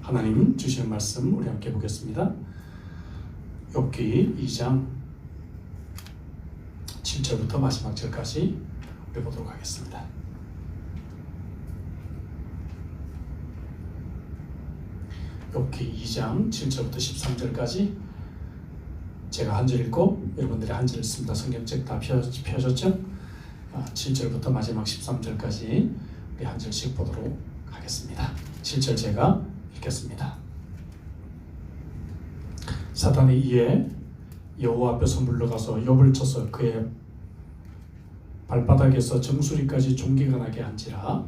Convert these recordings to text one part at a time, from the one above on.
하나님 주시는 말씀 우리 함께 보겠습니다. 욥기 2장 7절부터 마지막 절까지 우리 보도록 하겠습니다. 욥기 2장 7절부터 13절까지 제가 한 절 읽고 여러분들이 한 절 읽습니다. 성경책 다 펴졌죠? 7절부터 마지막 13절까지 우리 한 절씩 보도록 하겠습니다. 7절 제가 읽겠습니다. 사탄이 이에 여호와 앞에서 물러가서 욥을 쳐서 그의 발바닥에서 정수리까지 종기가 나게 한지라.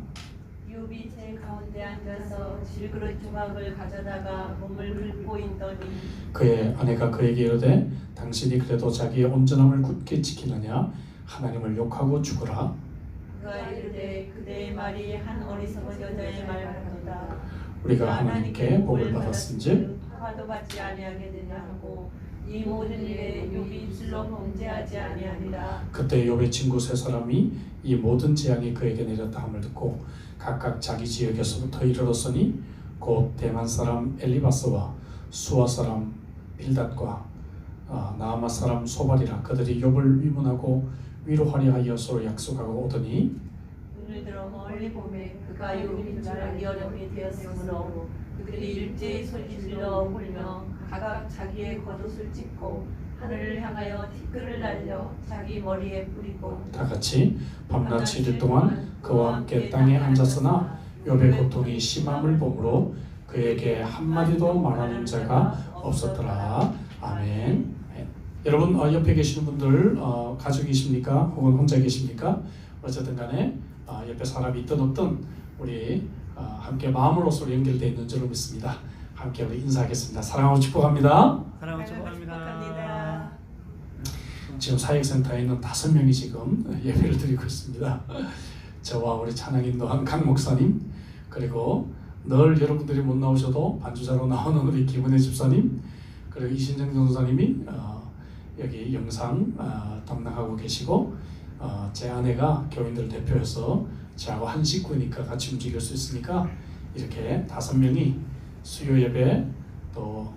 욥이 제 가운데 앉아서 질그릇 조각을 가져다가 몸을 긁고 있더니 그의 아내가 그에게 이르되 당신이 그래도 자기의 온전함을 굳게 지키느냐 하나님을 욕하고 죽으라. 그가 이르되 그대의 말이 한 어리석은 여자의 말 같도다. 우리가 하나님께 복을 받았은즉 화도 받지 아니하게 되냐 하고 이 모든 일에 욥이 입술로 범죄하지 아니하니라. 그때 욥의 친구 세 사람이 이 모든 재앙이 그에게 내렸다 함을 듣고 각각 자기 지역에서부터 이르렀으니 곧 대만 사람 엘리바스와 수아 사람 빌닷과 나아마 사람 소발이라. 그들이 욥을 위문하고 위로하려 하여 서로 약속하고 오더니 눈을 들어 멀리 보매 그가 욥이 자라기 어렵게 되었으므로 그들이 일제히 소리질러 울며 각각 자기의 겉옷을 찢고 하늘을 향하여 티끌을 날려 자기 머리에 뿌리고 다 같이 밤낮 7일 동안 그와 함께 땅에 앉았으나 욥의 고통이 심함을 보므로 그에게 한마디도 말하는 자가 없었더라. 아멘. 여러분 옆에 계시는 분들 가족이십니까? 혹은 혼자 계십니까? 어쨌든 간에 옆에 사람이 있든 없든 우리 함께 마음으로서 연결되어 있는 줄로 믿습니다. 함께 우리 인사하겠습니다. 사랑하고 축복합니다. 사랑하고 축복합니다. 지금 사역센터에 있는 5명이 지금 예배를 드리고 있습니다. 저와 우리 찬양인도한 강 목사님, 그리고 늘 여러분들이 못 나오셔도 반주자로 나오는 우리 김은혜 집사님, 그리고 이신정 전도사님이 여기 영상 담당하고 계시고, 제 아내가 교인들 대표해서 저하고 한 식구니까 같이 움직일 수 있으니까 이렇게 5명이 수요 예배 또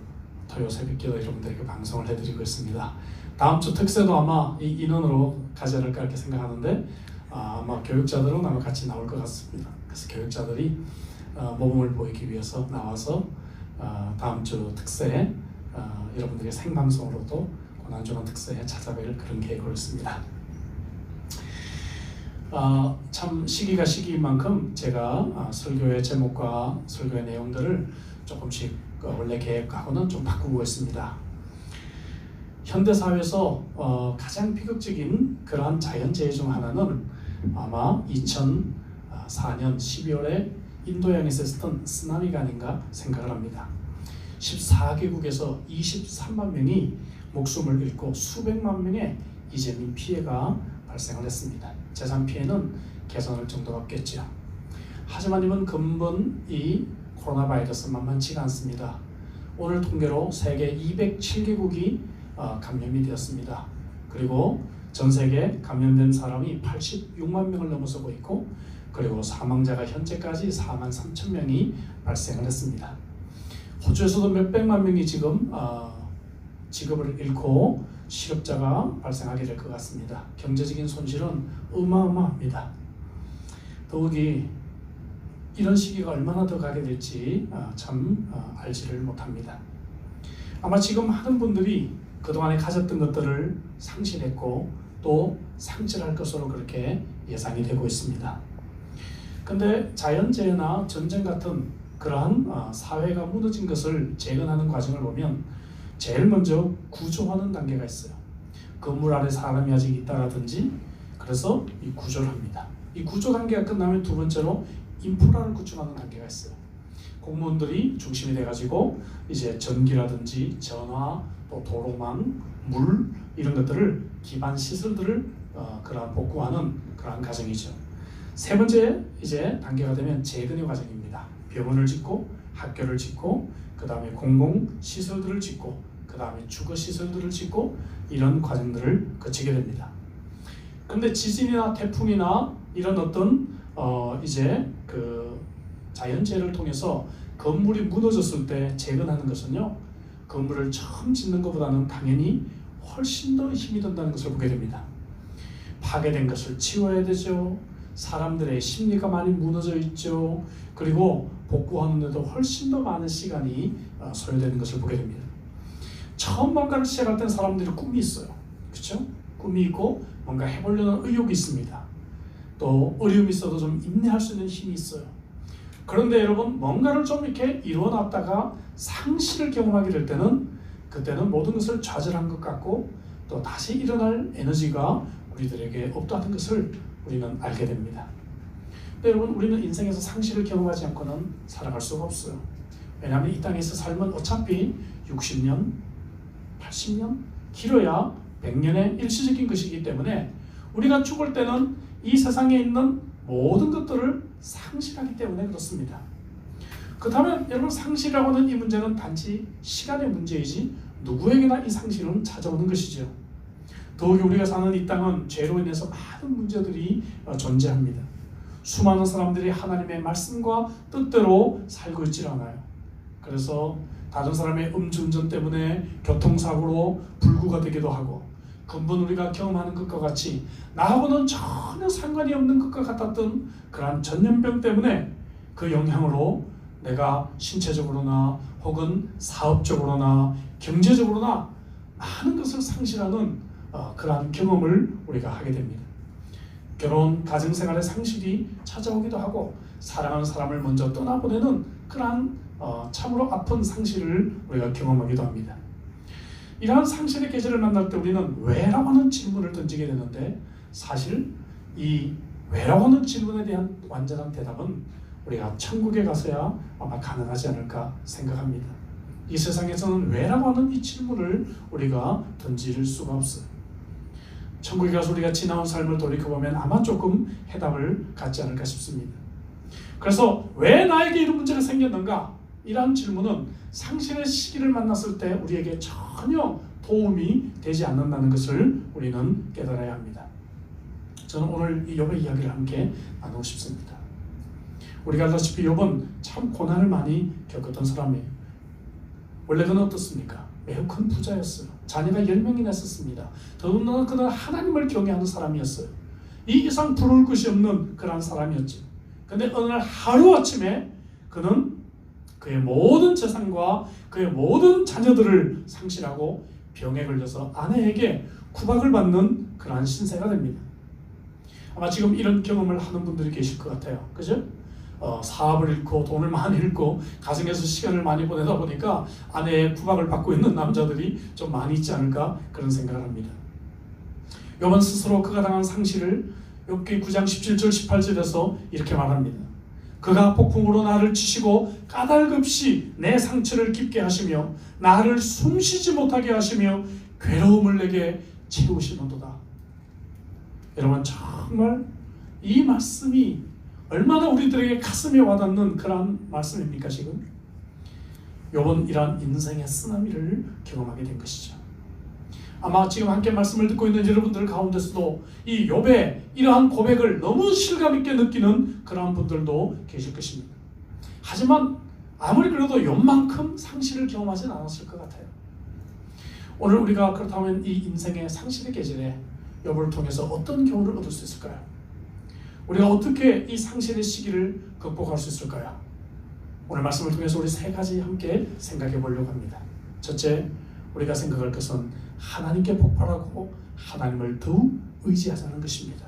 토요 새벽기도 여러분들에게 방송을 해드리고 있습니다. 다음 주 특세도 아마 이 인원으로 가지 않을까 이렇게 생각하는데 아마 교육자들은 아마 같이 나올 것 같습니다. 그래서 교육자들이 모범을 보이기 위해서 나와서 다음 주 특세에 여러분들의 생방송으로도 고난주간 특세에 찾아뵐 그런 계획으로 있습니다. 참 시기가 시기인 만큼 제가 설교의 제목과 설교의 내용들을 조금씩 원래 계획하고는 좀 바꾸고 있습니다. 현대사회에서 가장 비극적인 그러한 자연재해 중 하나는 아마 2004년 12월에 인도양에서 있었던 쓰나미가 아닌가 생각을 합니다. 14개국에서 23만 명이 목숨을 잃고 수백만 명의 이재민 피해가 발생을 했습니다. 재산 피해는 개선할 정도가 없겠죠. 하지만 이번 근본 이 코로나 바이러스 만만치가 않습니다. 오늘 통계로 세계 207개국이 감염이 되었습니다. 그리고 전 세계 감염된 사람이 86만 명을 넘어서고 있고, 그리고 사망자가 현재까지 4만 3천 명이 발생을 했습니다. 호주에서도 몇백만 명이 지금 직업을 잃고 실업자가 발생하게 될 것 같습니다. 경제적인 손실은 어마어마합니다. 더욱이 이런 시기가 얼마나 더 가게 될지 참 알지를 못합니다. 아마 지금 많은 분들이 그동안에 가졌던 것들을 상실했고 또 상실할 것으로 그렇게 예상이 되고 있습니다. 근데 자연재해나 전쟁 같은 그러한 사회가 무너진 것을 재건하는 과정을 보면 제일 먼저 구조하는 단계가 있어요. 건물 안에 사람이 아직 있다라든지, 그래서 이 구조를 합니다. 이 구조 단계가 끝나면 두 번째로 인프라를 구축하는 단계가 있어요. 공무원들이 중심이 돼가지고 이제 전기라든지 전화, 또 도로망, 물 이런 것들을 기반 시설들을 그러한 복구하는 그러한 과정이죠. 세 번째 이제 단계가 되면 재건의 과정입니다. 병원을 짓고 학교를 짓고 그 다음에 공공시설들을 짓고 그 다음에 주거시설들을 짓고 이런 과정들을 거치게 됩니다. 그런데 지진이나 태풍이나 이런 어떤 이제 그 자연재해를 통해서 건물이 무너졌을 때 재건하는 것은요, 건물을 처음 짓는 것보다는 당연히 훨씬 더 힘이 든다는 것을 보게 됩니다. 파괴된 것을 치워야 되죠. 사람들의 심리가 많이 무너져 있죠. 그리고 복구하는데도 훨씬 더 많은 시간이 소요되는 것을 보게 됩니다. 처음 뭔가를 시작할 땐 사람들이 꿈이 있어요. 그렇죠? 꿈이 있고 뭔가 해보려는 의욕이 있습니다. 또 어려움이 있어도 좀 인내할 수 있는 힘이 있어요. 그런데 여러분, 뭔가를 좀 이렇게 이루어놨다가 상실을 경험하게 될 때는, 그때는 모든 것을 좌절한 것 같고 또 다시 일어날 에너지가 우리들에게 없다는 것을 우리는 알게 됩니다. 근데 여러분, 우리는 인생에서 상실을 경험하지 않고는 살아갈 수가 없어요. 왜냐하면 이 땅에서 삶은 어차피 60년, 80년, 길어야 100년의 일시적인 것이기 때문에 우리가 죽을 때는 이 세상에 있는 모든 것들을 상실하기 때문에 그렇습니다. 그렇다면 여러분, 상실이라고 하는 이 문제는 단지 시간의 문제이지 누구에게나 이 상실은 찾아오는 것이죠. 더욱이 우리가 사는 이 땅은 죄로 인해서 많은 문제들이 존재합니다. 수많은 사람들이 하나님의 말씀과 뜻대로 살고 있지 않아요. 그래서 다른 사람의 음주운전 때문에 교통사고로 불구가 되기도 하고, 근본 우리가 경험하는 것과 같이 나하고는 전혀 상관이 없는 것과 같았던 그러한 전염병 때문에 그 영향으로 내가 신체적으로나 혹은 사업적으로나 경제적으로나 많은 것을 상실하는 그러한 경험을 우리가 하게 됩니다. 결혼, 가정생활의 상실이 찾아오기도 하고, 사랑하는 사람을 먼저 떠나보내는 그러한 참으로 아픈 상실을 우리가 경험하기도 합니다. 이러한 상실의 계절을 만날 때 우리는 왜라고 하는 질문을 던지게 되는데, 사실 이 왜라고 하는 질문에 대한 완전한 대답은 우리가 천국에 가서야 아마 가능하지 않을까 생각합니다. 이 세상에서는 왜라고 하는 이 질문을 우리가 던질 수가 없어요. 천국에 가서 우리가 지나온 삶을 돌이켜보면 아마 조금 해답을 갖지 않을까 싶습니다. 그래서 왜 나에게 이런 문제가 생겼는가? 이러한 질문은 상실의 시기를 만났을 때 우리에게 전혀 도움이 되지 않는다는 것을 우리는 깨달아야 합니다. 저는 오늘 이 욥의 이야기를 함께 나누고 싶습니다. 우리가 알다시피 욥은 참 고난을 많이 겪었던 사람이에요. 원래 그는 어떻습니까? 매우 큰 부자였어요. 자녀가 10명이나 있었습니다. 더군다나 그는 하나님을 경외하는 사람이었어요. 이 이상 부러울 것이 없는 그런 사람이었죠. 그런데 어느 날 하루아침에 그는 그의 모든 재산과 그의 모든 자녀들을 상실하고 병에 걸려서 아내에게 구박을 받는 그러한 신세가 됩니다. 아마 지금 이런 경험을 하는 분들이 계실 것 같아요. 그죠? 사업을 잃고 돈을 많이 잃고 가정에서 시간을 많이 보내다 보니까 아내의 구박을 받고 있는 남자들이 좀 많이 있지 않을까 그런 생각을 합니다. 욥은 스스로 그가 당한 상실을 욥기 9장 17절 18절에서 이렇게 말합니다. 그가 폭풍으로 나를 치시고 까닭없이 내 상처를 깊게 하시며 나를 숨쉬지 못하게 하시며 괴로움을 내게 채우시는도다. 여러분, 정말 이 말씀이 얼마나 우리들에게 가슴에 와닿는 그런 말씀입니까? 지금 욥은 이러한 인생의 쓰나미를 경험하게 된 것이죠. 아마 지금 함께 말씀을 듣고 있는 여러분들 가운데서도 이 욥의 이러한 고백을 너무 실감 있게 느끼는 그러한 분들도 계실 것입니다. 하지만 아무리 그래도 욥만큼 상실을 경험하지는 않았을 것 같아요. 오늘 우리가 그렇다면 이 인생의 상실의 계절에 욥을 통해서 어떤 교훈을 얻을 수 있을까요? 우리가 어떻게 이 상실의 시기를 극복할 수 있을까요? 오늘 말씀을 통해서 우리 세 가지 함께 생각해 보려고 합니다. 첫째, 우리가 생각할 것은 하나님께 폭발하고 하나님을 더욱 의지하자는 것입니다.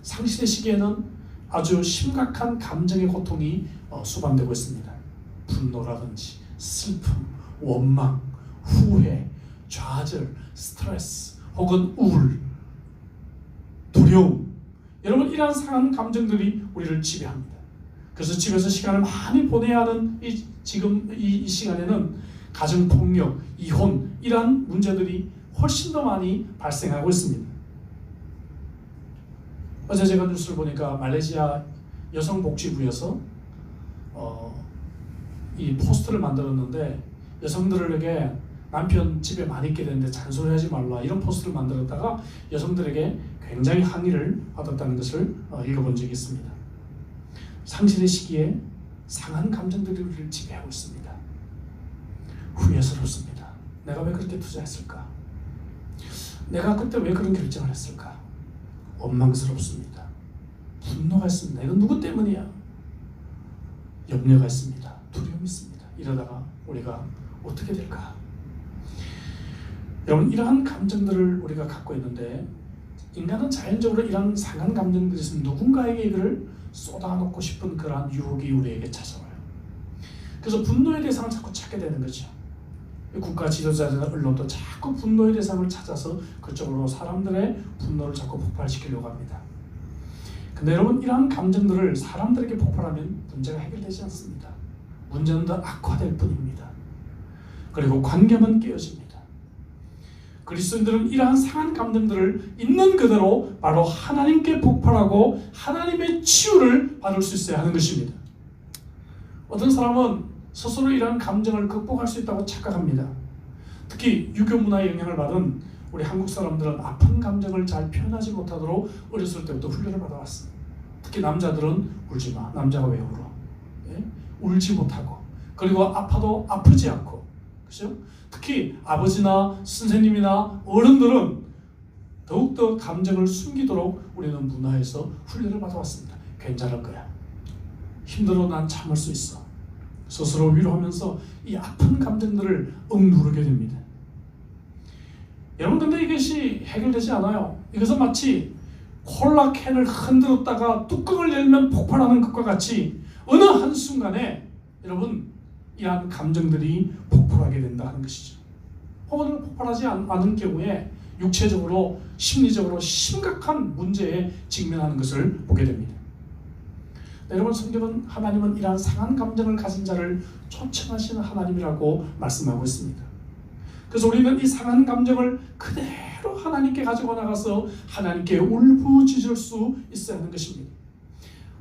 상실의 시기에는 아주 심각한 감정의 고통이 수반되고 있습니다. 분노라든지 슬픔, 원망, 후회, 좌절, 스트레스 혹은 우울, 두려움, 여러분, 이러한 상한 감정들이 우리를 지배합니다. 그래서 집에서 시간을 많이 보내야 하는 지금 이 시간에는 가정폭력, 이혼, 이러한 문제들이 훨씬 더 많이 발생하고 있습니다. 어제 제가 뉴스를 보니까 말레이시아 여성복지부에서 이 포스터를 만들었는데, 여성들에게 남편 집에 많이 있게 되는데 잔소리하지 말라, 이런 포스터를 만들었다가 여성들에게 굉장히 항의를 받았다는 것을 읽어본 적이 있습니다. 상실의 시기에 상한 감정들이 우리를 지배하고 있습니다. 후회스럽습니다. 내가 왜 그렇게 투자했을까? 내가 그때 왜 그런 결정을 했을까? 원망스럽습니다. 분노가 있습니다. 이건 누구 때문이야? 염려가 있습니다. 두려움이 있습니다. 이러다가 우리가 어떻게 될까? 여러분, 이러한 감정들을 우리가 갖고 있는데 인간은 자연적으로 이런 상한 감정들이 있으면 누군가에게 이걸 쏟아놓고 싶은 그러한 유혹이 우리에게 찾아와요. 그래서 분노의 대상을 자꾸 찾게 되는 거죠. 국가 지도자들이나 언론도 자꾸 분노의 대상을 찾아서 그쪽으로 사람들의 분노를 자꾸 폭발시키려고 합니다. 근데 여러분, 이러한 감정들을 사람들에게 폭발하면 문제가 해결되지 않습니다. 문제는 더 악화될 뿐입니다. 그리고 관계만 깨어집니다. 그리스도인들은 이러한 상한 감정들을 있는 그대로 바로 하나님께 폭발하고 하나님의 치유를 받을 수 있어야 하는 것입니다. 어떤 사람은 스스로 이러한 감정을 극복할 수 있다고 착각합니다. 특히 유교 문화의 영향을 받은 우리 한국 사람들은 아픈 감정을 잘 표현하지 못하도록 어렸을 때부터 훈련을 받아왔어요. 특히 남자들은 울지 마. 남자가 왜 울어? 예? 울지 못하고, 그리고 아파도 아프지 않고, 그렇죠? 특히 아버지나 선생님이나 어른들은 더욱더 감정을 숨기도록 우리는 문화에서 훈련을 받아왔습니다. 괜찮을 거야. 힘들어, 난 참을 수 있어. 스스로 위로하면서 이 아픈 감정들을 억누르게 됩니다. 여러분, 근데 이것이 해결되지 않아요. 이것은 마치 콜라 캔을 흔들었다가 뚜껑을 열면 폭발하는 것과 같이 어느 한순간에 여러분 이러한 감정들이 폭발하게 된다는 것이죠. 혹은 폭발하지 않은 경우에 육체적으로 심리적으로 심각한 문제에 직면하는 것을 보게 됩니다. 여러분, 성경은 하나님은 이러한 상한 감정을 가진 자를 초청하시는 하나님이라고 말씀하고 있습니다. 그래서 우리는 이 상한 감정을 그대로 하나님께 가지고 나가서 하나님께 울부짖을 수 있어야 하는 것입니다.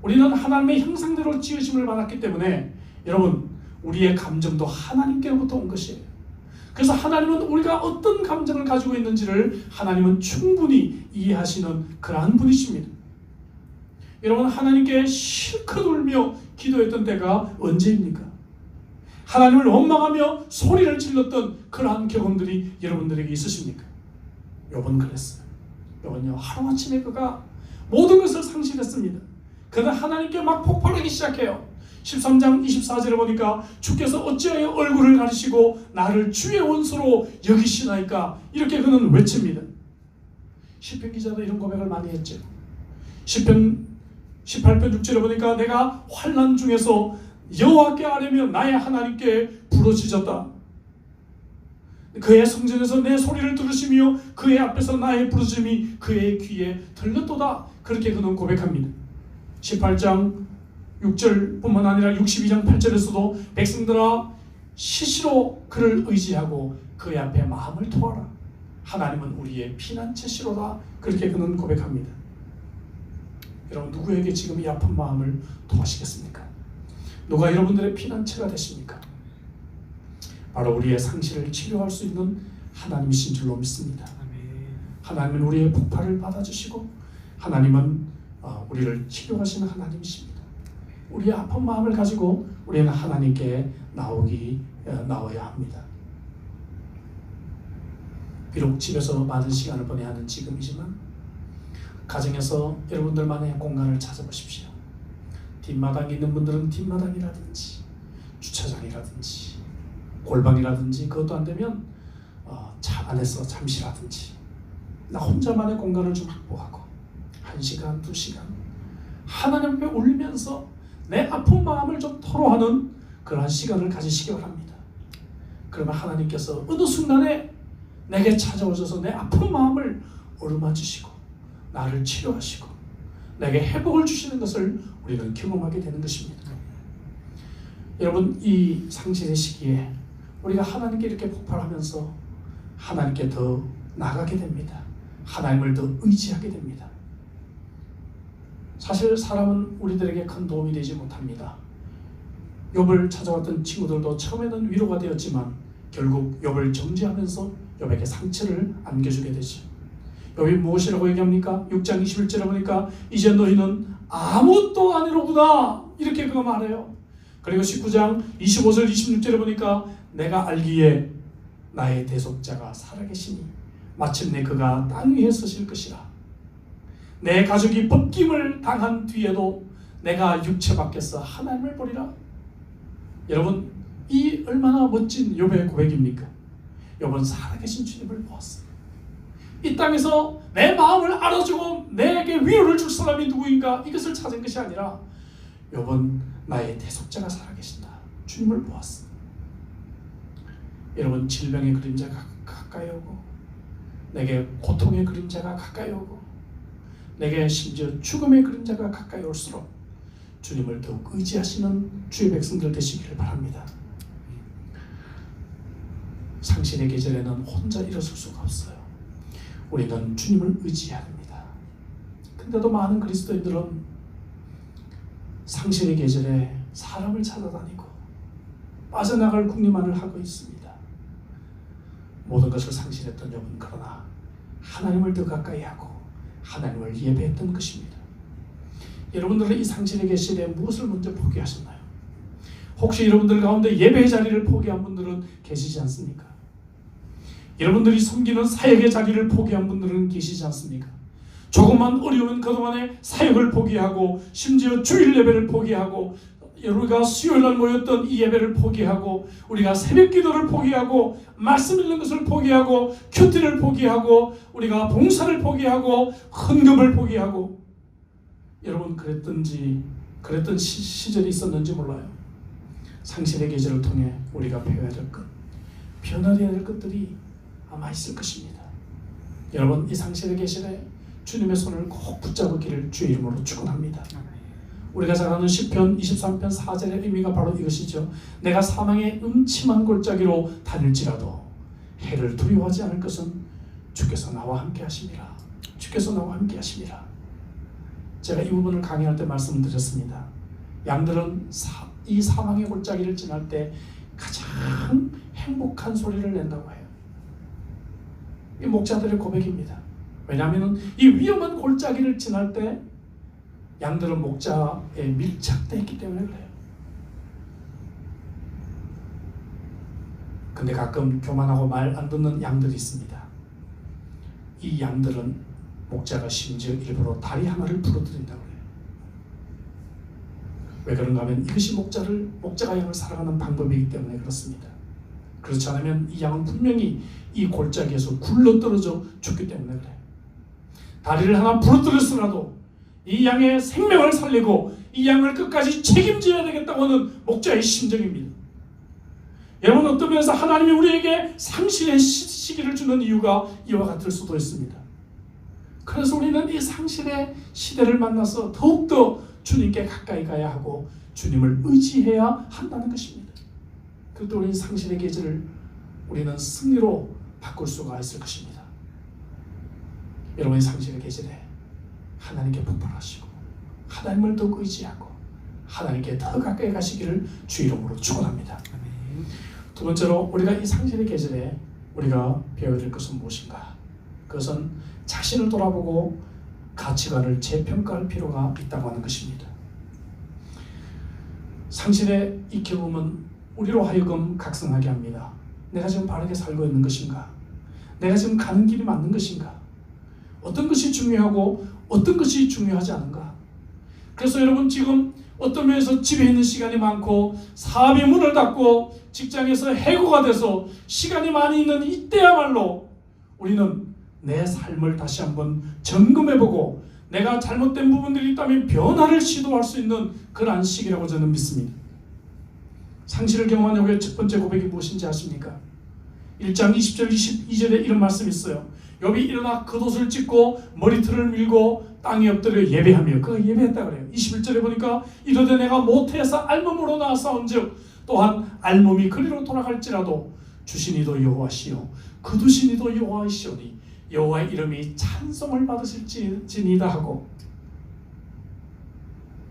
우리는 하나님의 형상대로 지으심을 받았기 때문에 여러분, 우리의 감정도 하나님께로부터 온 것이에요. 그래서 하나님은 우리가 어떤 감정을 가지고 있는지를 하나님은 충분히 이해하시는 그러한 분이십니다. 여러분, 하나님께 실컷 울며 기도했던 때가 언제입니까? 하나님을 원망하며 소리를 질렀던 그러한 경험들이 여러분들에게 있으십니까? 욥은 그랬어요. 욥은요, 하루아침에 그가 모든 것을 상실했습니다. 그는 하나님께 막 폭발하기 시작해요. 13장 24절에 보니까 주께서 어찌하여 얼굴을 가리시고 나를 주의 원수로 여기시나이까, 이렇게 그는 외칩니다. 시편 기자도 이런 고백을 많이 했죠. 시편 18편 6절에 보니까 내가 환난 중에서 여호와께 아뢰며 나의 하나님께 부르짖었다. 그의 성전에서 내 소리를 들으시며 그의 앞에서 나의 부르짖음이 그의 귀에 들렸도다. 그렇게 그는 고백합니다. 18장 6절뿐만 아니라 62장 8절에서도 백성들아 시시로 그를 의지하고 그의 앞에 마음을 토하라. 하나님은 우리의 피난처시로다. 그렇게 그는 고백합니다. 여러분, 누구에게 지금 이 아픈 마음을 토하시겠습니까? 누가 여러분들의 피난처가 되십니까? 바로 우리의 상실을 치료할 수 있는 하나님이신 줄로 믿습니다. 하나님은 우리의 폭발을 받아주시고 하나님은 우리를 치료하시는 하나님이십니다. 우리의 아픈 마음을 가지고 우리는 하나님께 나와야 합니다. 비록 집에서 많은 시간을 보내야 하는 지금이지만 가정에서 여러분들만의 공간을 찾아보십시오. 뒷마당에 있는 분들은 뒷마당이라든지 주차장이라든지 골방이라든지, 그것도 안 되면 차 안에서 잠시라든지 나 혼자만의 공간을 좀 확보하고 1시간, 2시간 하나님 앞에 울면서 내 아픈 마음을 좀 토로하는 그러한 시간을 가지시기 바랍니다. 그러면 하나님께서 어느 순간에 내게 찾아오셔서 내 아픈 마음을 어루만지시고 나를 치료하시고 내게 회복을 주시는 것을 우리는 경험하게 되는 것입니다. 여러분, 이 상실의 시기에 우리가 하나님께 이렇게 폭발하면서 하나님께 더 나가게 됩니다. 하나님을 더 의지하게 됩니다. 사실 사람은 우리들에게 큰 도움이 되지 못합니다. 욥을 찾아왔던 친구들도 처음에는 위로가 되었지만 결국 욥을 정죄하면서 욥에게 상처를 안겨주게 되죠. 욥이 무엇이라고 얘기합니까? 6장 21절에 보니까 이제 너희는 아무것도 아니로구나, 이렇게 그가 말해요. 그리고 19장 25절 26절에 보니까 내가 알기에 나의 대속자가 살아계시니 마침내 그가 땅 위에 서실 것이라. 내 가족이 벗김을 당한 뒤에도 내가 육체 밖에서 하나님을 보리라. 여러분, 이 얼마나 멋진 욥의 고백입니까? 욥은 살아계신 주님을 보았어요. 이 땅에서 내 마음을 알아주고 내게 위로를 줄 사람이 누구인가, 이것을 찾은 것이 아니라 욥은 나의 대속자가 살아계신다, 주님을 보았어. 여러분, 질병의 그림자가 가까이 오고, 내게 고통의 그림자가 가까이 오고, 내게 심지어 죽음의 그림자가 가까이 올수록 주님을 더욱 의지하시는 주의 백성들 되시기를 바랍니다. 상실의 계절에는 혼자 일어설 수가 없어요. 우리는 주님을 의지해야 합니다. 근데도 많은 그리스도인들은 상실의 계절에 사람을 찾아다니고 빠져나갈 궁리만을 하고 있습니다. 모든 것을 상실했던 욥은 그러나 하나님을 더 가까이 하고 하나님을 예배했던 것입니다. 여러분들은 이 상실의 계절에 무엇을 먼저 포기하셨나요? 혹시 여러분들 가운데 예배의 자리를 포기한 분들은 계시지 않습니까? 여러분들이 섬기는 사역의 자리를 포기한 분들은 계시지 않습니까? 조금만 어려우면 그동안의 사역을 포기하고 심지어 주일 예배를 포기하고 우리가 수요일날 모였던 이 예배를 포기하고 우리가 새벽 기도를 포기하고 말씀 읽는 것을 포기하고 큐티를 포기하고 우리가 봉사를 포기하고 헌금을 포기하고, 여러분 그랬던 시절이 있었는지 몰라요. 상실의 계절을 통해 우리가 배워야 될 것, 변화되어야 될 것들이 아마 있을 것입니다. 여러분, 이 상실의 계절에 주님의 손을 꼭 붙잡기를 주의 이름으로 축원합니다. 우리가 잘 아는 시편 23편 4절의 의미가 바로 이것이죠. 내가 사망의 음침한 골짜기로 다닐지라도 해를 두려워하지 않을 것은 주께서 나와 함께 하심이라. 주께서 나와 함께 하심이라. 제가 이 부분을 강의할 때 말씀을 드렸습니다. 양들은 이 사망의 골짜기를 지날 때 가장 행복한 소리를 낸다고 해요. 이 목자들의 고백입니다. 왜냐하면 이 위험한 골짜기를 지날 때 양들은 목자에 밀착되어 있기 때문에 그래요. 근데 가끔 교만하고 말 안 듣는 양들이 있습니다. 이 양들은 목자가 심지어 일부러 다리 하나를 부러뜨린다고 해요. 왜 그런가 하면 이것이 목자가 양을 살아가는 방법이기 때문에 그렇습니다. 그렇지 않으면 이 양은 분명히 이 골짜기에서 굴러 떨어져 죽기 때문에 그래요. 다리를 하나 부러뜨렸으라도 이 양의 생명을 살리고 이 양을 끝까지 책임져야 되겠다고 하는 목자의 심정입니다. 여러분, 어떤 면에서 하나님이 우리에게 상실의 시기를 주는 이유가 이와 같을 수도 있습니다. 그래서 우리는 이 상실의 시대를 만나서 더욱더 주님께 가까이 가야 하고 주님을 의지해야 한다는 것입니다. 그때 우리는 상실의 계절을 우리는 승리로 바꿀 수가 있을 것입니다. 여러분의 상실의 계절에 하나님께 폭발하시고 하나님을 더 의지하고 하나님께 더 가까이 가시기를 주 이름으로 축원합니다. 두 번째로, 우리가 이 상실의 계절에 우리가 배워야 될 것은 무엇인가? 그것은 자신을 돌아보고 가치관을 재평가할 필요가 있다고 하는 것입니다. 상실의 이 경험은 우리로 하여금 각성하게 합니다. 내가 지금 바르게 살고 있는 것인가? 내가 지금 가는 길이 맞는 것인가? 어떤 것이 중요하고 어떤 것이 중요하지 않은가? 그래서 여러분, 지금 어떤 면에서 집에 있는 시간이 많고 사업의 문을 닫고 직장에서 해고가 돼서 시간이 많이 있는 이때야말로 우리는 내 삶을 다시 한번 점검해보고 내가 잘못된 부분들이 있다면 변화를 시도할 수 있는 그러한 시기라고 저는 믿습니다. 상실을 경험한 욥의 첫 번째 고백이 무엇인지 아십니까? 1장 20절 22절에 이런 말씀이 있어요. 욥이 일어나 겉옷을 찢고 머리털을 밀고 땅에 엎드려 예배하며, 그가 예배했다 그래요. 21절에 보니까 이르되 내가 모태에서 알몸으로 나사온즉 또한 알몸이 그리로 돌아갈지라도 주시니도 여호와시요 거두시니도 여호와이시오니 여호와의 이름이 찬송을 받으실지니이다 하고,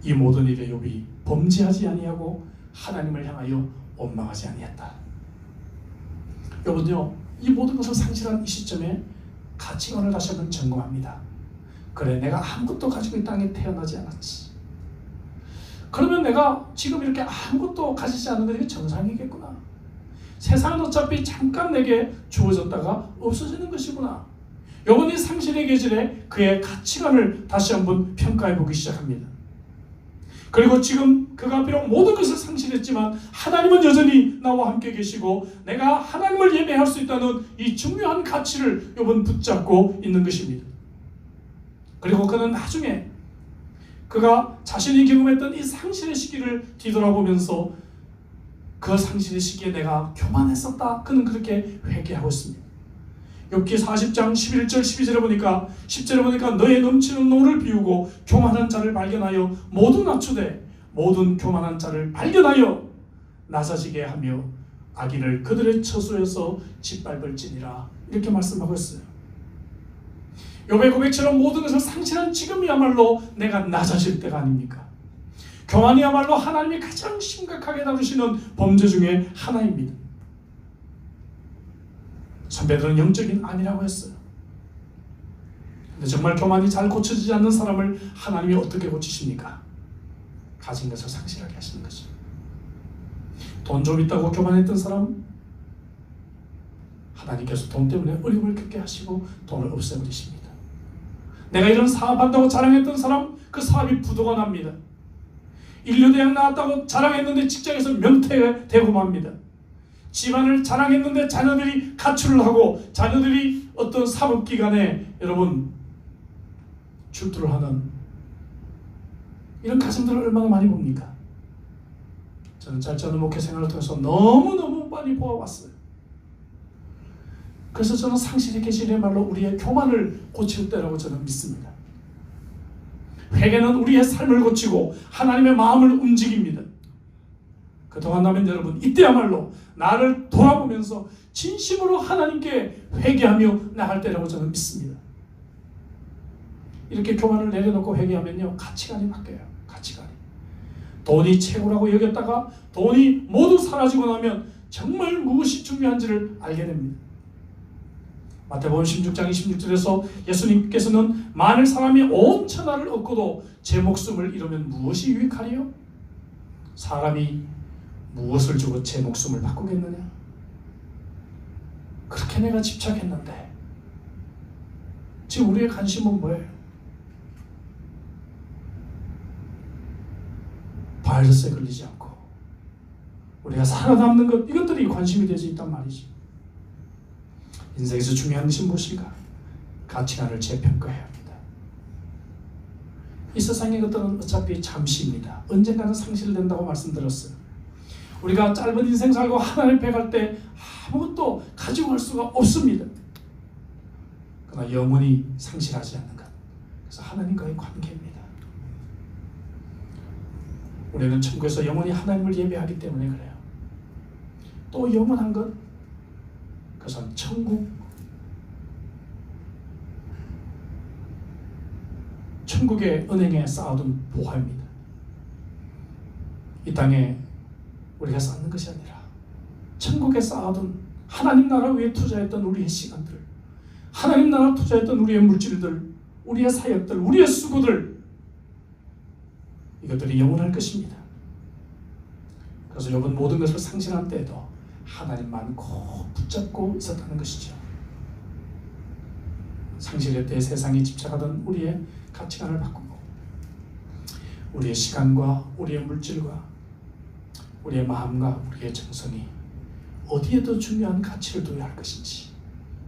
이 모든 일에 욥이 범죄하지 아니하고 하나님을 향하여 원망하지 아니했다. 욥은요, 이 모든 것을 상실한 이 시점에 가치관을 다시 한번 점검합니다. 그래, 내가 아무것도 가지고 이 땅에 태어나지 않았지. 그러면 내가 지금 이렇게 아무것도 가지지 않는데 이게 정상이겠구나. 세상은 어차피 잠깐 내게 주어졌다가 없어지는 것이구나. 영원히 상실의 계절에 그의 가치관을 다시 한번 평가해 보기 시작합니다. 그리고 지금 그가 비록 모든 것을 상실했지만 하나님은 여전히 나와 함께 계시고 내가 하나님을 예배할 수 있다는 이 중요한 가치를 요번 붙잡고 있는 것입니다. 그리고 그는 나중에 그가 자신이 경험했던 이 상실의 시기를 뒤돌아보면서 그 상실의 시기에 내가 교만했었다. 그는 그렇게 회개하고 있습니다. 욥기 40장 11절 12절에 보니까 10절에 보니까 너의 넘치는 노를 비우고 교만한 자를 발견하여 모두 낮추되 모든 교만한 자를 발견하여 낮아지게 하며 악인을 그들의 처소에서 짓밟을지니라. 이렇게 말씀하고 있어요. 욥의 고백처럼 모든 것을 상실한 지금이야말로 내가 낮아질 때가 아닙니까? 교만이야말로 하나님이 가장 심각하게 다루시는 범죄 중에 하나입니다. 선배들은 영적인 아니라고 했어요. 근데 정말 교만이 잘 고쳐지지 않는 사람을 하나님이 어떻게 고치십니까? 가진 것을 상실하게 하시는 거죠. 돈 좀 있다고 교만했던 사람, 하나님께서 돈 때문에 어려움을 겪게 하시고 돈을 없애버리십니다. 내가 이런 사업한다고 자랑했던 사람, 그 사업이 부도가 납니다. 인류대학 나왔다고 자랑했는데 직장에서 명퇴되고 맙니다. 집안을 자랑했는데 자녀들이 가출을 하고 자녀들이 어떤 사법기관에 여러분 출두를 하는 이런 가정들을 얼마나 많이 봅니까? 저는 짧지 않은 목회 생활을 통해서 너무너무 많이 보아왔어요. 그래서 저는 상실의 계절이야말로 우리의 교만을 고칠 때라고 저는 믿습니다. 회개는 우리의 삶을 고치고 하나님의 마음을 움직입니다. 그동안 나면 여러분 이때야말로 나를 돌아보면서 진심으로 하나님께 회개하며 나갈 때라고 저는 믿습니다. 이렇게 교만을 내려놓고 회개하면요 가치관이 바뀌어요. 가치관이 돈이 최고라고 여겼다가 돈이 모두 사라지고 나면 정말 무엇이 중요한지를 알게 됩니다. 마태복음 16장 26절에서 예수님께서는 만일 사람이 온 천하를 얻고도 제 목숨을 잃으면 무엇이 유익하리요? 사람이 무엇을 주고 제 목숨을 바꾸겠느냐? 그렇게 내가 집착했는데 지금 우리의 관심은 뭐예요? 바이러스에 걸리지 않고 우리가 살아남는 것, 이것들이 관심이 되어 있단 말이지. 인생에서 중요한 것이 무엇인가? 가치관을 재평가해야 합니다. 이 세상의 것들은 어차피 잠시입니다. 언젠가는 상실된다고 말씀드렸어요. 우리가 짧은 인생 살고 하나님 앞에 갈 때 아무것도 가지고 갈 수가 없습니다. 그러나 영원히 상실하지 않는 것, 그래서 하나님과의 관계입니다. 우리는 천국에서 영원히 하나님을 예배하기 때문에 그래요. 또 영원한 것, 그것은 천국의 은행에 쌓아둔 보화입니다. 이 땅에 우리가 쌓는 것이 아니라 천국에 쌓아둔 하나님 나라 위에 투자했던 우리의 시간들, 하나님 나라 투자했던 우리의 물질들, 우리의 사역들, 우리의 수고들, 이것들이 영원할 것입니다. 그래서 이번 모든 것을 상실한 때에도 하나님만 꼭 붙잡고 있었다는 것이죠. 상실의 때 세상에 집착하던 우리의 가치관을 바꾸고 우리의 시간과 우리의 물질과 우리의 마음과 우리의 정성이 어디에 더 중요한 가치를 둬야 할 것인지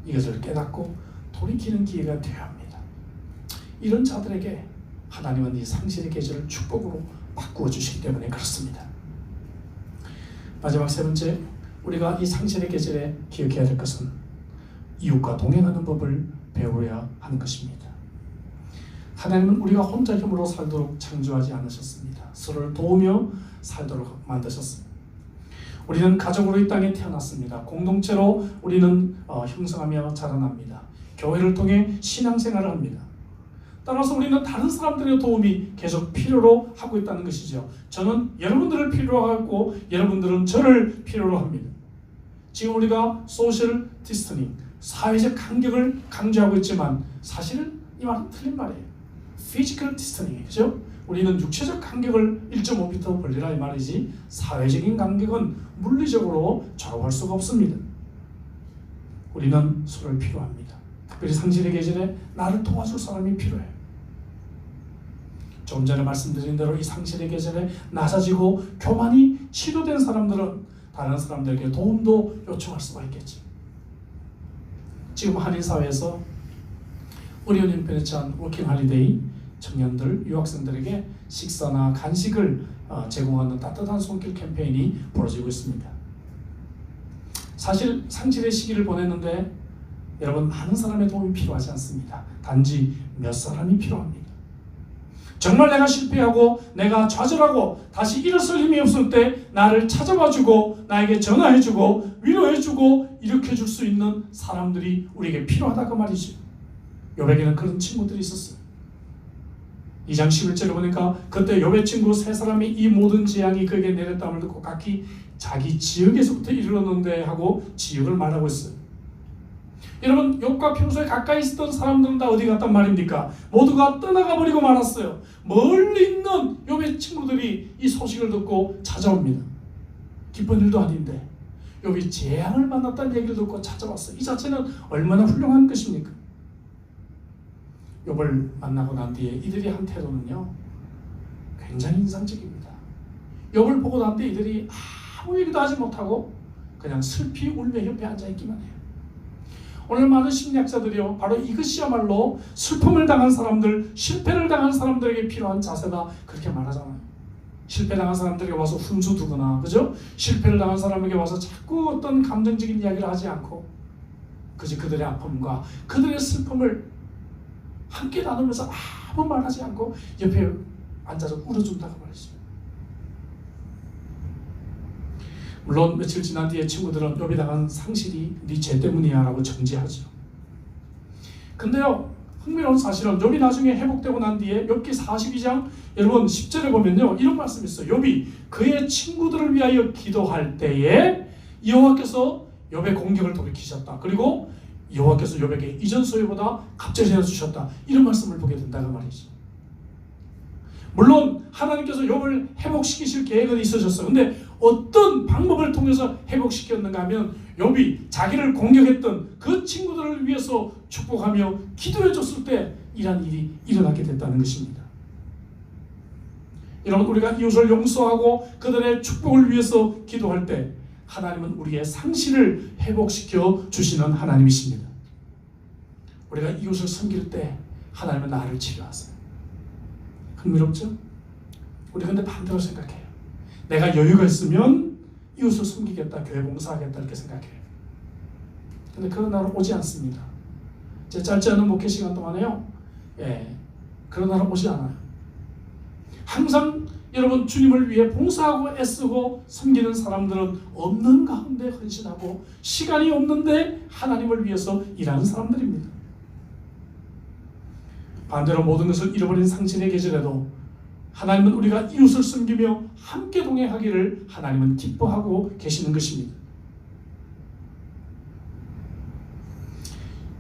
이것을 깨닫고 돌이키는 기회가 되어야 합니다. 이런 자들에게 하나님은 이 상실의 계절을 축복으로 바꾸어 주시기 때문에 그렇습니다. 마지막 세 번째, 우리가 이 상실의 계절에 기억해야 될 것은 이웃과 동행하는 법을 배워야 하는 것입니다. 하나님은 우리가 혼자 힘으로 살도록 창조하지 않으셨습니다. 서로를 도우며 살도록 만드셨습니다. 우리는 가족으로 이 땅에 태어났습니다. 공동체로 우리는 형성하며 자라납니다. 교회를 통해 신앙생활을 합니다. 따라서 우리는 다른 사람들의 도움이 계속 필요로 하고 있다는 것이죠. 저는 여러분들을 필요로 하고 여러분들은 저를 필요로 합니다. 지금 우리가 소셜 디스터닝, 사회적 간격을 강조하고 있지만 사실은 이 말은 틀린 말이에요. 피지컬 디스터닝이죠. 우리는 육체적 간격을 1.5m 벌리라 이 말이지 사회적인 간격은 물리적으로 좌우할 수가 없습니다. 우리는 서로 필요합니다. 특별히 상실의 계절에 나를 도와줄 사람이 필요해요. 조금 전에 말씀드린 대로 이 상실의 계절에 낮아지고 교만이 치료된 사람들은 다른 사람들에게 도움도 요청할 수가 있겠지. 지금 한인사회에서 어려운 형편에 처한 워킹홀리데이 청년들, 유학생들에게 식사나 간식을 제공하는 따뜻한 손길 캠페인이 벌어지고 있습니다. 사실 상실의 시기를 보냈는데 여러분 많은 사람의 도움이 필요하지 않습니다. 단지 몇 사람이 필요합니다. 정말 내가 실패하고 내가 좌절하고 다시 일어설 힘이 없을 때 나를 찾아봐주고 나에게 전화해주고 위로해주고 일으켜줄 수 있는 사람들이 우리에게 필요하다 그 말이죠. 욥에게는 그런 친구들이 있었어요. 2장 11절에 보니까 그때 욥의 친구 세 사람이 이 모든 재앙이 그에게 내렸다함을 듣고 각기 자기 지역에서부터 이르렀는데 하고 지역을 말하고 있어요. 여러분 욥과 평소에 가까이 있었던 사람들은 다 어디 갔단 말입니까? 모두가 떠나가 버리고 말았어요. 멀리 있는 욥의 친구들이 이 소식을 듣고 찾아옵니다. 기쁜 일도 아닌데 욥이 재앙을 만났다는 얘기를 듣고 찾아왔어요. 이 자체는 얼마나 훌륭한 것입니까? 욥을 만나고 난 뒤에 이들이 한 태도는요 굉장히 인상적입니다. 욥을 보고 난 뒤에 이들이 아무 얘기도 하지 못하고 그냥 슬피 울며 옆에 앉아있기만 해요. 오늘 많은 심리학자들이요 바로 이것이야말로 슬픔을 당한 사람들, 실패를 당한 사람들에게 필요한 자세다 그렇게 말하잖아요. 실패당한 사람들에게 와서 훈수 두거나 그죠? 실패를 당한 사람에게 와서 자꾸 어떤 감정적인 이야기를 하지 않고 그저 그들의 아픔과 그들의 슬픔을 함께 나누면서 아무 말하지 않고 옆에 앉아서 울어준다고 말했어요. 물론 며칠 지난 뒤에 친구들은 욥이 당한 상실이 네 죄 때문이야 라고 정죄하죠. 근데요 흥미로운 사실은 욥이 나중에 회복되고 난 뒤에 욥기 42장 여러분 10절에 보면요 이런 말씀이 있어요. 욥이 그의 친구들을 위하여 기도할 때에 여호와께서 욥의 공격을 돌이키셨다. 그리고 여호와께서 욥에게 이전 소유보다 갑절해 주셨다. 이런 말씀을 보게 된다는 말이죠. 물론 하나님께서 욥을 회복시키실 계획은 있으셨어요. 근데 어떤 방법을 통해서 회복시켰는가 하면 욥이 자기를 공격했던 그 친구들을 위해서 축복하며 기도해 줬을 때 이런 일이 일어나게 됐다는 것입니다. 여러분 우리가 이웃을 용서하고 그들의 축복을 위해서 기도할 때 하나님은 우리의 상실을 회복시켜 주시는 하나님이십니다. 우리가 이웃을 섬길 때 하나님은 나를 치료하세요. 흥미롭죠? 우리 근데 반대로 생각해요. 내가 여유가 있으면 이웃을 섬기겠다, 교회 봉사하겠다 이렇게 생각해요. 근데 그런 날은 오지 않습니다. 제 짧지 않은 목회 시간 동안에요. 그런 날은 오지 않아요. 항상 여러분 주님을 위해 봉사하고 애쓰고 섬기는 사람들은 없는 가운데 헌신하고 시간이 없는데 하나님을 위해서 일하는 사람들입니다. 반대로 모든 것을 잃어버린 상실의 계절에도 하나님은 우리가 이웃을 섬기며 함께 동행하기를 하나님은 기뻐하고 계시는 것입니다.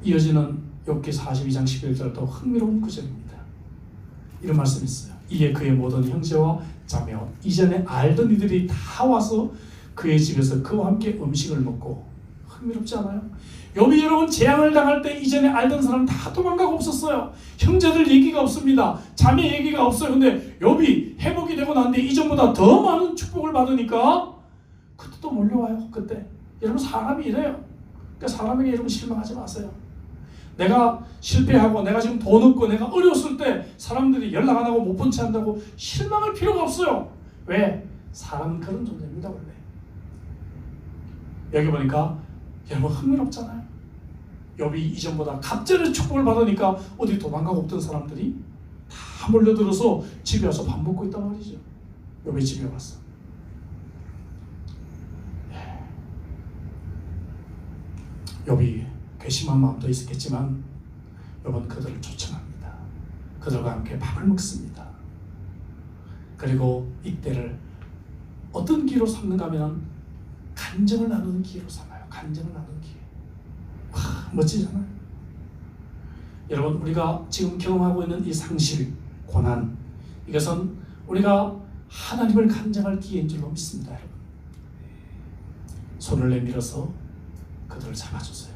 이어지는 욥기 42장 11절도 흥미로운 구절입니다. 이런 말씀이 있어요. 이에 그의 모든 형제와 자매와 이전에 알던 이들이 다 와서 그의 집에서 그와 함께 음식을 먹고 흥미롭지 않아요? 욥이 여러분 재앙을 당할 때 이전에 알던 사람 다 도망가고 없었어요. 형제들 얘기가 없습니다. 자매 얘기가 없어요. 근데 욥이 회복이 되고 난 뒤에 이전보다 더 많은 축복을 받으니까 그때 또 몰려와요. 그때 여러분 사람이 이래요. 그러니까 사람에게 여러분 실망하지 마세요. 내가 실패하고 내가 지금 돈 없고 내가 어려웠을 때 사람들이 연락 안 하고 못 본 채 한다고 실망할 필요가 없어요. 왜? 사람은 그런 존재입니다. 원래 여기 보니까 여러분 흥미롭잖아요. 욥이 이전보다 갑절의 축복을 받으니까 어디 도망가고 없던 사람들이 다 몰려들어서 집에 와서 밥 먹고 있단 말이죠. 욥의 집에 왔어. 욥이 괘씸한 마음도 있었겠지만 욥은 그들을 초청합니다. 그들과 함께 밥을 먹습니다. 그리고 이때를 어떤 기회로 삼는가 하면 간증을 나누는 기회로 삼아요. 간증을 나누는 기회. 와, 멋지잖아요. 여러분 우리가 지금 경험하고 있는 이 상실, 고난, 이것은 우리가 하나님을 간증할 기회인 줄로 믿습니다. 여러분, 손을 내밀어서 그들을 잡아주세요.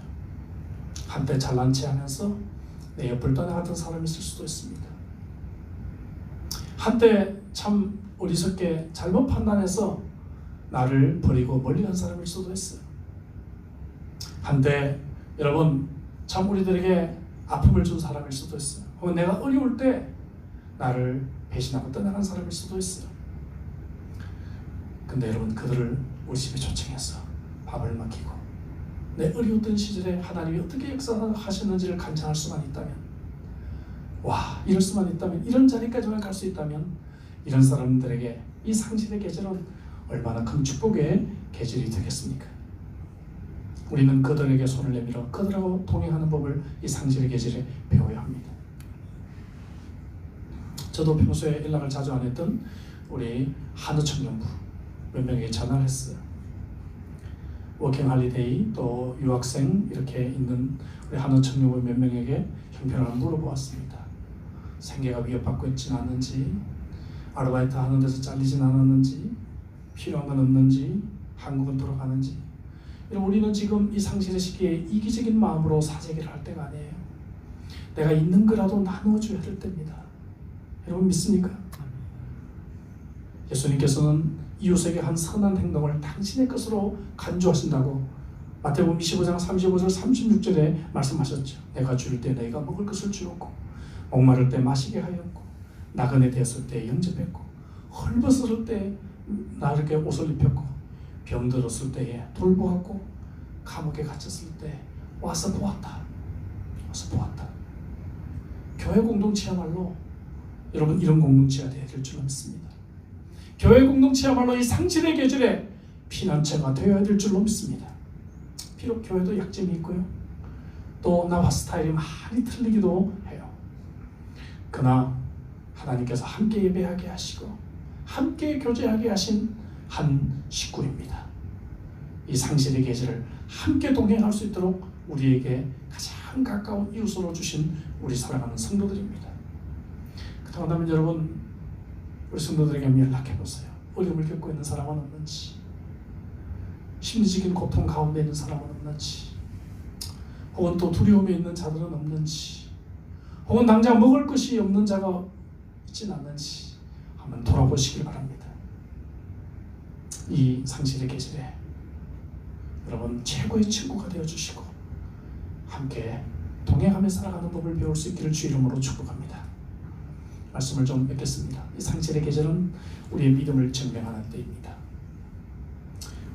한때 잘난 체하면서 내 옆을 떠나갔던 사람이 있을 수도 있습니다. 한때 참 어리석게 잘못 판단해서 나를 버리고 멀리 간 사람일 수도 있어요. 한때 여러분 참 우리들에게 아픔을 준 사람일 수도 있어요. 혹은 내가 어려울 때 나를 배신하고 떠나간 사람일 수도 있어요. 근데 여러분 그들을 우리 집에 초청해서 밥을 먹이고 내 어려웠던 시절에 하나님이 어떻게 역사하셨는지를 간증할 수만 있다면, 와, 이럴 수만 있다면, 이런 자리까지만 갈 수 있다면 이런 사람들에게 이 상실의 계절은 얼마나 큰 축복의 계절이 되겠습니까? 우리는 그들에게 손을 내밀어 그들하고 동행하는 법을 이 상실의 계절에 배워야 합니다. 저도 평소에 연락을 자주 안 했던 우리 한우 청년부 몇 명에게 전화를 했어요. 워킹 할리데이 또 유학생 이렇게 있는 우리 한우 청년부 몇 명에게 형편을 물어보았습니다. 생계가 위협받고 있지는 않는지, 아르바이트 하는 데서 잘리진 않았는지, 필요한 건 없는지, 한국은 돌아가는지. 우리는 지금 이 상실의 시기에 이기적인 마음으로 사재기를 할 때가 아니에요. 내가 있는 거라도 나누어줘야 될 때입니다. 여러분 믿습니까? 예수님께서는 이웃에게 한 선한 행동을 당신의 것으로 간주하신다고 마태복음 25장 35절 36절에 말씀하셨죠. 내가 줄 때 너희가 먹을 것을 주었고, 목마를 때 마시게 하였고, 나그네 되었을 때 영접했고, 헐벗을 때 나에게 옷을 입혔고, 병들었을 때에 돌보았고, 감옥에 갇혔을 때 와서 보았다. 와서 보았다. 교회 공동체야말로 여러분 이런 공동체가 되어야 될 줄로 믿습니다. 교회 공동체야말로 이 상실의 계절에 피난처가 되어야 될 줄로 믿습니다. 비록 교회도 약점이 있고요, 또 나와 스타일이 많이 틀리기도 해요. 그러나 하나님께서 함께 예배하게 하시고 함께 교제하게 하신 한 식구입니다. 이 상실의 계절을 함께 동행할 수 있도록 우리에게 가장 가까운 이웃으로 주신 우리 사랑하는 성도들입니다. 그렇다면 여러분, 우리 성도들에게 한번 연락해보세요. 어려움을 겪고 있는 사람은 없는지, 심리적인 고통 가운데 있는 사람은 없는지, 혹은 또 두려움에 있는 자들은 없는지, 혹은 당장 먹을 것이 없는 자가 있지는 않는지 한번 돌아보시길 바랍니다. 이 상실의 계절에 여러분 최고의 친구가 되어주시고 함께 동행하며 살아가는 법을 배울 수 있기를 주 이름으로 축복합니다. 말씀을 좀 맺겠습니다. 이 상실의 계절은 우리의 믿음을 증명하는 때입니다.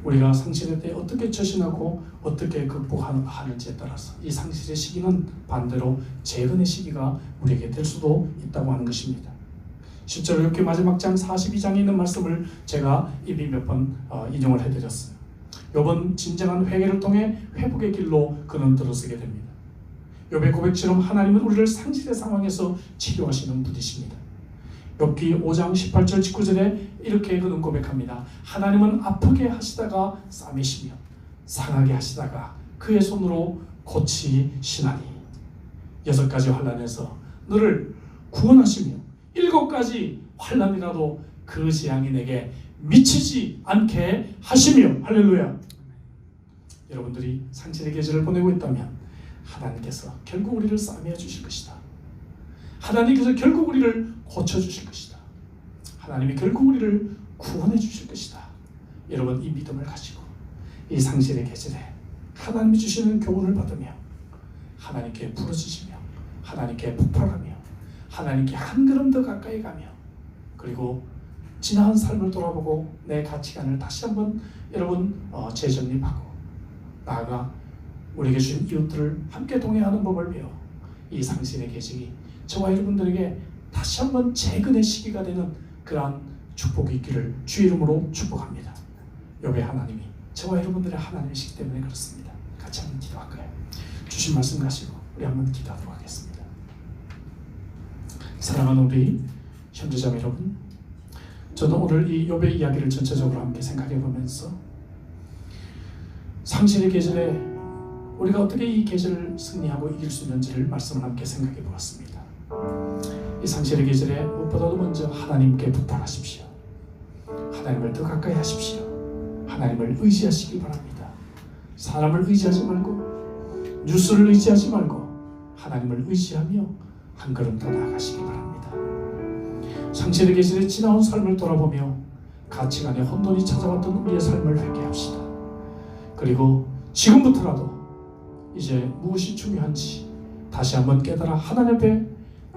우리가 상실의 때 어떻게 처신하고 어떻게 극복하는지에 따라서 이 상실의 시기는 반대로 재건의 시기가 우리에게 될 수도 있다고 하는 것입니다. 실제로 이렇게 마지막 장 42장에 있는 말씀을 제가 이미 몇 번 인용을 해드렸어요. 욥은 진정한 회개를 통해 회복의 길로 그는 들어서게 됩니다. 욥의 고백처럼 하나님은 우리를 상실의 상황에서 치료하시는 분이십니다. 욥기 5장 18절 19절에 이렇게 그는 고백합니다. 하나님은 아프게 하시다가 싸매시며 상하게 하시다가 그의 손으로 고치시나니 6가지 환난에서 너를 구원하시며 7가지 환난이라도 그 재앙이 내게 미치지 않게 하시며. 할렐루야. 여러분들이 상실의 계절을 보내고 있다면 하나님께서 결국 우리를 싸매어 주실 것이다. 하나님께서 결국 우리를 고쳐주실 것이다. 하나님이 결국 우리를 구원해 주실 것이다. 여러분 이 믿음을 가지고 이 상실의 계절에 하나님이 주시는 교훈을 받으며 하나님께 부르짖으며 하나님께 폭발하며 하나님께 한 걸음 더 가까이 가며 그리고 지나간 삶을 돌아보고 내 가치관을 다시 한번 여러분 재정립하고 나아가 우리에게 주신 이웃들을 함께 동행하는 법을 배워 이 상실의 계절이 저와 여러분들에게 다시 한번 재건의 시기가 되는 그러한 축복이 있기를 주 이름으로 축복합니다. 욥의 하나님이 저와 여러분들의 하나님이시기 때문에 그렇습니다. 같이 한번 기도할까요? 주신 말씀 가지고 우리 한번 기도하도록 하겠습니다. 사랑하는 우리 형제자매 여러분, 저는 오늘 이 욥의 이야기를 전체적으로 함께 생각해 보면서 상실의 계절에 우리가 어떻게 이 계절을 승리하고 이길 수 있는지를 말씀을 함께 생각해 보았습니다. 이 상실의 계절에 무엇보다도 먼저 하나님께 부탁하십시오. 하나님을 더 가까이 하십시오. 하나님을 의지하시기 바랍니다. 사람을 의지하지 말고 뉴스를 의지하지 말고 하나님을 의지하며 한 걸음 더 나아가시기 바랍니다. 상실의 계절에 지나온 삶을 돌아보며 가치관에 혼돈이 찾아왔던 우리의 삶을 회개합시다. 그리고 지금부터라도 이제 무엇이 중요한지 다시 한번 깨달아 하나님 앞에